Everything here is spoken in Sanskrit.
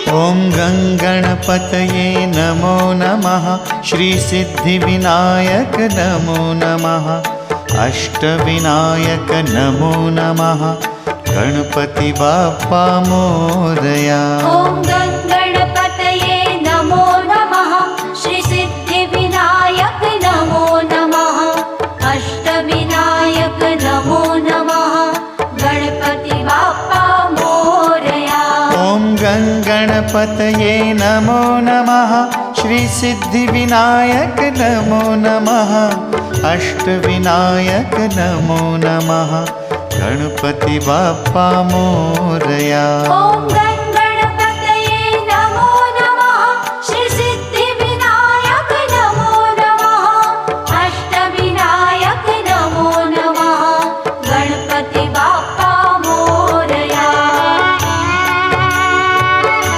ॐ गणपतये नमो नमः। श्री सिद्धिविनायक नमो नमः। अष्टविनायक नमो नमः। गणपति बाप्पा मोरया। ॐ गणपतये नमो नमः। श्री सिद्धिविनायक नमो नमः। अष्टविनायक नमो नमः। गणपति बाप्पा मोरया। ॐ गणपतये नमो नमः। श्री सिद्धिविनायक नमो नमः। अष्टविनायक नमो नमः। गणपति बाप्पा मोरया। ॐ